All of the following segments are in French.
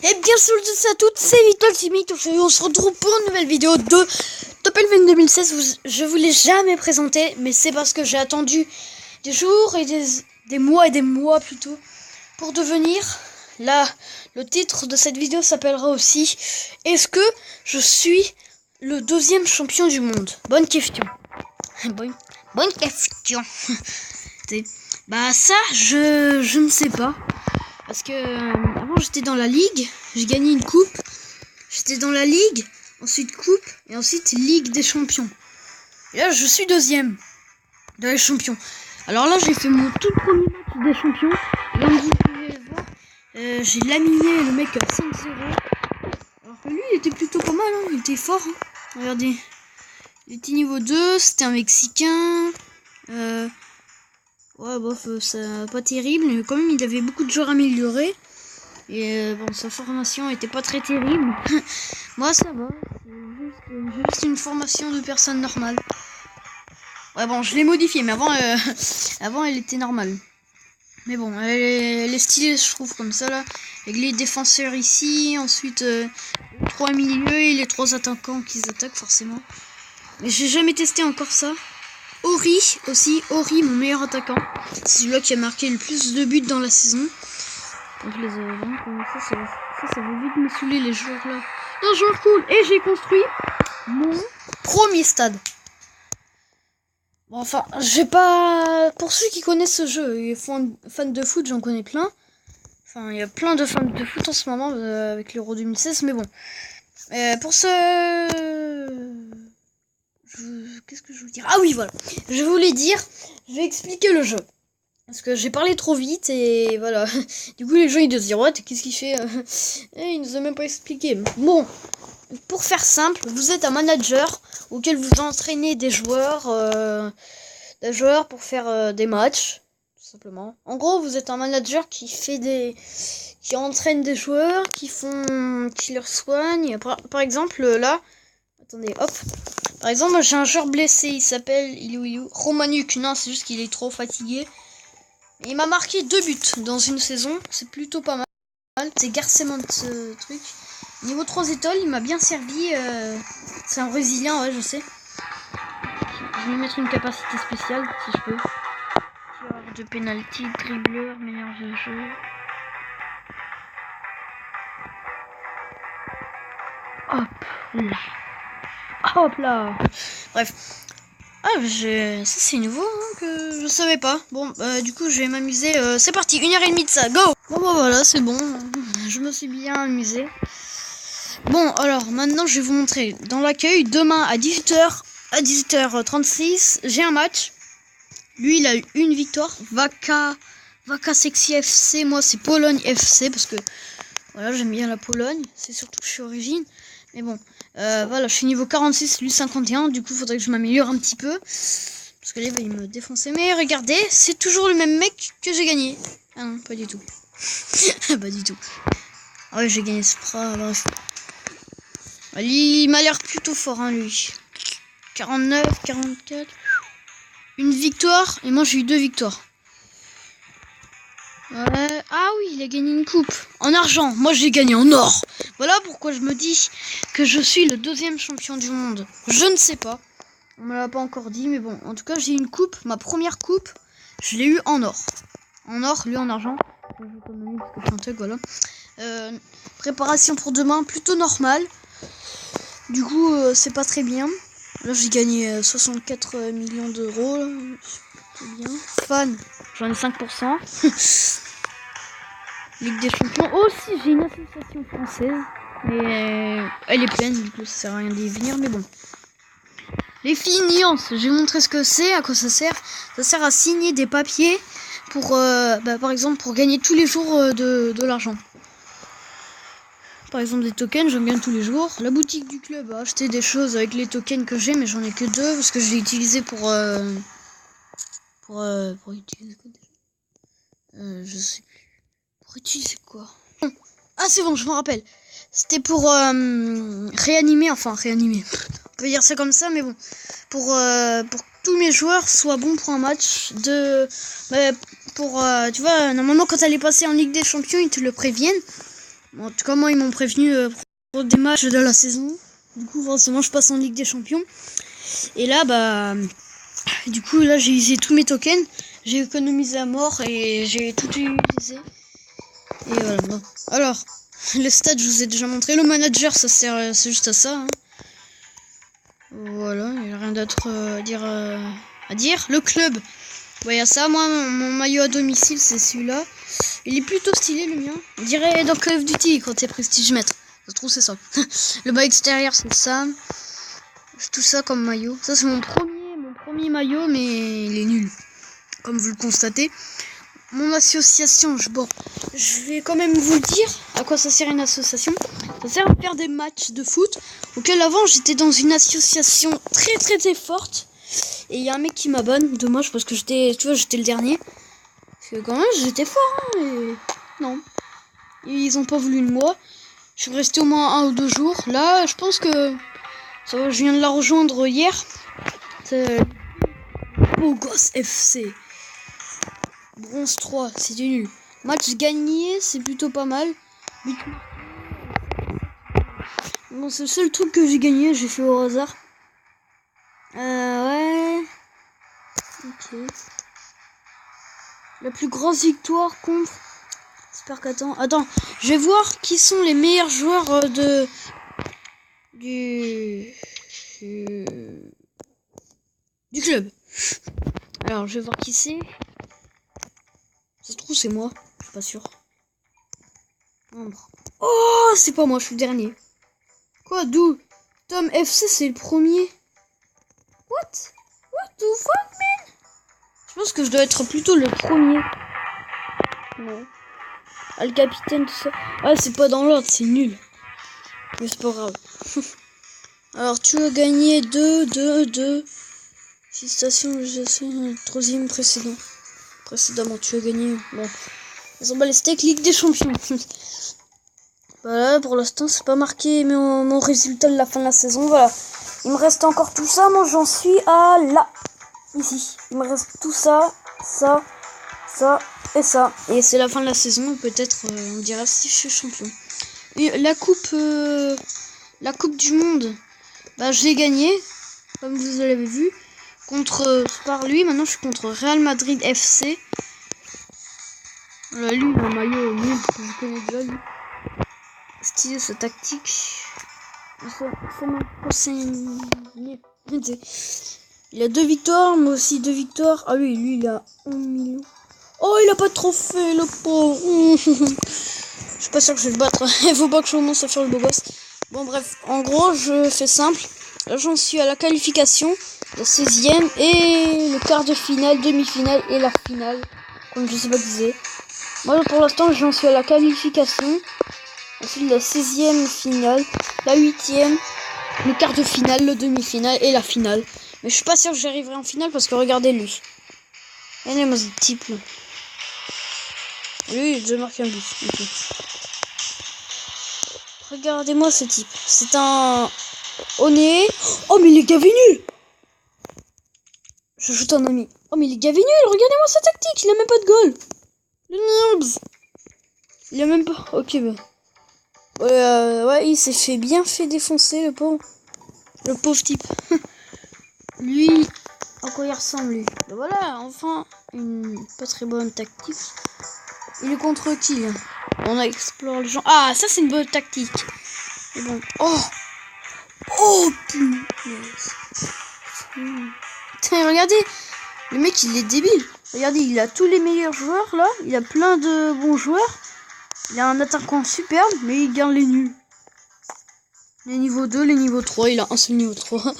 Et bien sûr, à toutes, c'est Vito Ultimate. Aujourd'hui, on se retrouve pour une nouvelle vidéo de Top Elven 2016. Je vous l'ai jamais présenté, mais c'est parce que j'ai attendu des jours et des mois plutôt pour devenir. Là, le titre de cette vidéo s'appellera aussi Est-ce que je suis le deuxième champion du monde? Bonne question. Bonne question. Bah ça, je ne sais pas. Parce que avant j'étais dans la ligue, j'ai gagné une coupe. J'étais dans la ligue, ensuite coupe, et ensuite Ligue des champions. Et là je suis deuxième de les champions. Alors là j'ai fait mon tout premier match des champions. Et là vous pouvez voir, j'ai laminé le mec à 5-0. Alors que lui il était plutôt pas mal, hein. Il était fort. Hein. Regardez. Il était niveau 2, c'était un Mexicain. Ouais, bof, ça pas terrible, mais quand même il avait beaucoup de joueurs améliorés. Et bon, sa formation était pas très terrible. Moi ça va, c'est juste une formation de personne normale. Ouais bon, je l'ai modifiée, mais avant elle était normale. Mais bon, elle est stylée je trouve comme ça là. Avec les défenseurs ici, ensuite 3 milieux et les 3 attaquants qui attaquent forcément. Mais j'ai jamais testé encore ça. Ori aussi, Ori mon meilleur attaquant. C'est celui-là qui a marqué le plus de buts dans la saison. Donc les ça va vite me saouler les joueurs là. Un joueur cool. Et j'ai construit mon premier stade. Bon, enfin, j'ai pas... Pour ceux qui connaissent ce jeu et fans de foot, j'en connais plein. Enfin, il y a plein de fans de foot en ce moment avec l'Euro 2016, mais bon. Pour ce... Qu'est-ce que je veux dire? Ah oui, voilà. Je voulais dire, je vais expliquer le jeu. Parce que j'ai parlé trop vite et voilà. Du coup, les gens ils doivent se dire, what, qu'est-ce qu'il fait? Il nous a même pas expliqué. Bon, pour faire simple, vous êtes un manager auquel vous entraînez des joueurs pour faire des matchs, tout simplement. En gros, vous êtes un manager qui entraîne des joueurs, qui leur soigne. Par exemple, là, attendez, hop. Par exemple, j'ai un joueur blessé, il s'appelle Romanuk. Non, c'est juste qu'il est trop fatigué. Il m'a marqué 2 buts dans une saison, c'est plutôt pas mal. C'est Garcement ce truc. Niveau 3 étoiles, il m'a bien servi. C'est un Brésilien, ouais, je sais. Je vais lui mettre une capacité spéciale, si je peux. Tireur de penalty, dribbleur, meilleur de jeu. Hop là. Hop là. Bref. Ah, ça c'est nouveau hein, que je savais pas. Bon, du coup je vais m'amuser. C'est parti, 1h30 de ça, go. Bon bah voilà, c'est bon. Je me suis bien amusé. Bon, alors maintenant je vais vous montrer. Dans l'accueil, demain à 18h36, j'ai un match. Lui il a eu une victoire. Vaka Sexy FC, moi c'est Pologne FC parce que voilà, j'aime bien la Pologne. C'est surtout que je suis origine. Mais bon, voilà, je suis niveau 46, lui 51. Du coup, il faudrait que je m'améliore un petit peu. Parce que là, il va me défoncer. Mais regardez, c'est toujours le même mec que j'ai gagné. Ah non, pas du tout. Pas du tout. Ah ouais, j'ai gagné ce bras. Bref. Il m'a l'air plutôt fort, hein, lui. 49, 44. Une victoire. Et moi, j'ai eu 2 victoires. Ah oui, il a gagné une coupe en argent. Moi, j'ai gagné en or. Voilà pourquoi je me dis que je suis le deuxième champion du monde. Je ne sais pas. On me l'a pas encore dit, mais bon. En tout cas, j'ai une coupe. Ma première coupe, je l'ai eu en or. En or, lui en argent. Voilà. Préparation pour demain, plutôt normale. Du coup, c'est pas très bien. Là, j'ai gagné 64 millions d'euros. C'est bien. Fan, j'en ai 5%. Ligue des champions. Aussi, j'ai une association française. Mais elle est pleine, du coup, ça sert à rien d'y venir. Mais bon. Les finances, je vais montrer ce que c'est, à quoi ça sert. Ça sert à signer des papiers pour, par exemple, pour gagner tous les jours de l'argent. Par exemple, des tokens, j'en gagne tous les jours. La boutique du club a acheté des choses avec les tokens que j'ai, mais j'en ai que 2 parce que je l'ai utilisé pour utiliser quoi déjà je sais plus. Pour utiliser quoi? Ah c'est bon, je me rappelle. C'était pour réanimer. On peut dire ça comme ça, mais bon. Pour que tous mes joueurs soient bons pour un match de... tu vois, normalement quand elle est passée en Ligue des Champions, ils te le préviennent. Bon, en tout cas, moi, ils m'ont prévenu pour des matchs de la saison. Du coup, forcément, je passe en Ligue des Champions. Et là, bah... Du coup, là, j'ai usé tous mes tokens. J'ai économisé à mort et j'ai tout utilisé. Et voilà, bon. Alors, le stade, je vous ai déjà montré. Le manager, ça sert, c'est juste à ça. Hein. Voilà, il n'y a rien d'autre à dire. Le club, il y a ça. Moi, mon maillot à domicile, c'est celui-là. Il est plutôt stylé, le mien. On dirait dans Call of Duty quand t'es prestige maître. Ça se trouve, c'est ça. Le bas extérieur, c'est ça. C'est tout ça comme maillot. Ça, c'est mon premier maillot, mais il est nul. Comme vous le constatez. Mon association, je vais quand même vous le dire. À quoi ça sert une association? Ça sert à faire des matchs de foot. Auquel avant, j'étais dans une association très très très forte. Et il y a un mec qui m'abonne. Dommage parce que j'étais le dernier. Parce que quand même, j'étais fort. Hein, et... Non. Ils ont pas voulu de moi. Je suis resté au moins 1 ou 2 jours. Là, je pense que ça va, je viens de la rejoindre hier. C'est Beau Gosse FC. Bronze 3, c'est du nul. Match gagné, c'est plutôt pas mal. Bon, c'est le seul truc que j'ai gagné, j'ai fait au hasard. Ouais. Ok. La plus grosse victoire contre... J'espère qu'attends. Attends, je vais voir qui sont les meilleurs joueurs du club. Alors, je vais voir qui c'est. Ça se trouve, c'est moi. Je suis pas sûr. Oh, c'est pas moi, je suis le dernier. Quoi, d'où? Tom FC, c'est le premier. What the fuck, man? Je pense que je dois être plutôt le premier. Non. Ah, le capitaine, tout ça. Ah, c'est pas dans l'ordre, c'est nul. Mais c'est pas grave. Alors, tu as gagné 2. Félicitations, je sais, le troisième précédemment, tu as gagné. Bon. Ils ont les steaks Ligue des Champions. Voilà, pour l'instant, c'est pas marqué mon résultat de la fin de la saison. Voilà. Il me reste encore tout ça. Moi, j'en suis à là. Ici. Il me reste tout ça, ça et ça. Et c'est la fin de la saison. Peut-être, on dira si je suis champion. Et la coupe du monde, bah, je l'ai gagnée. Comme vous l'avez vu. Par lui, maintenant je suis contre Real Madrid FC. Voilà, lui, un maillot nul, je connais déjà lui. Stylé sa tactique. Ça m'a conseillé. Il a 2 victoires, moi aussi 2 victoires. Ah oui, lui il a 1 million. Oh, il a pas de trophée, le pauvre. Je suis pas sûr que je vais le battre. Il faut pas que je commence à faire le beau gosse. Bon, bref, en gros, je fais simple. Là, j'en suis à la qualification, la 16e et le quart de finale, demi-finale et la finale. Comme je sais pas disais. Moi, pour l'instant, j'en suis à la qualification. Ensuite, la 16e finale, la 8e, le quart de finale, le demi-finale et la finale. Mais je suis pas sûr que j'arriverai en finale parce que regardez lui. Regardez-moi ce type là. Lui, il a déjà marqué un but. Okay. Regardez-moi ce type. C'est un... Oné. Oh, mais il est gavé nul. Je joue ton ami. Oh, mais il est gavé nul. Regardez-moi sa tactique. Il a même pas de goal. Le Nurbs. Il a même pas... Ok, bah. Ouais, il s'est bien fait défoncer, le pauvre. Le pauvre type. Lui, à quoi il ressemble, lui? Ben voilà, enfin, une pas très bonne tactique. Il est contre qui, là? On a exploré les gens. Ah, ça, c'est une bonne tactique. Et bon. Oh, punaise. Putain, regardez. Le mec, il est débile. Regardez, il a tous les meilleurs joueurs, là. Il a plein de bons joueurs. Il a un attaquant superbe, mais il garde les nuls. Les niveaux 2, les niveaux 3. Il a un seul niveau 3.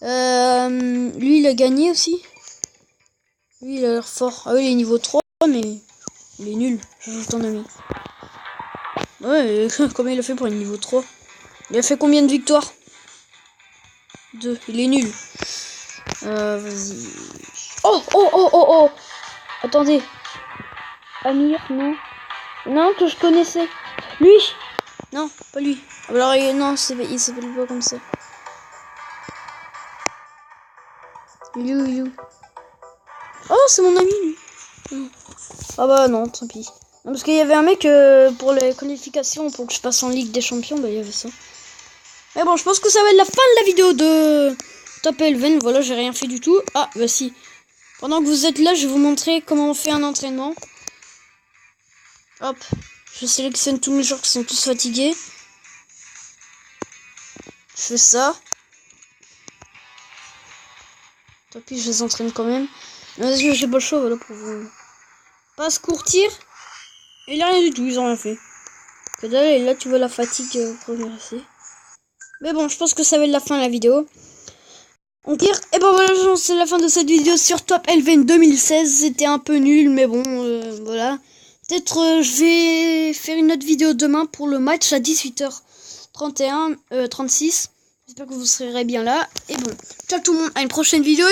Lui, il a gagné aussi. Lui, il a l'air fort. Ah oui, il est niveau 3, mais il est nul. Je joue ton ami. Ouais, comment il a fait pour le niveau 3? Il a fait combien de victoires? 2. Il est nul. Vas-y. Oh. Attendez. Amir, non. Non, que je connaissais. Lui. Non, pas lui. Alors, non, il s'appelle pas comme ça. You. Oh, c'est mon ami, lui. Ah bah non, tant pis. Non, parce qu'il y avait un mec pour les qualifications, pour que je passe en Ligue des Champions, bah il y avait ça. Mais bon, je pense que ça va être la fin de la vidéo de Top Eleven. Voilà, j'ai rien fait du tout. Ah, bah si. Pendant que vous êtes là, je vais vous montrer comment on fait un entraînement. Hop, je sélectionne tous mes joueurs qui sont tous fatigués. Je fais ça. Tant pis, je les entraîne quand même. Parce que j'ai pas le choix, voilà, pour vous. Passe, court, tir. Il a rien du tout, ils ont rien fait. Que dalle, et là tu vois la fatigue progresser. Mais bon, je pense que ça va être la fin de la vidéo. On tire. Et ben voilà, c'est la fin de cette vidéo sur Top Eleven 2016. C'était un peu nul, mais bon, voilà. Peut-être je vais faire une autre vidéo demain pour le match à 18h31, 36. J'espère que vous serez bien là. Et bon, ciao tout le monde, à une prochaine vidéo.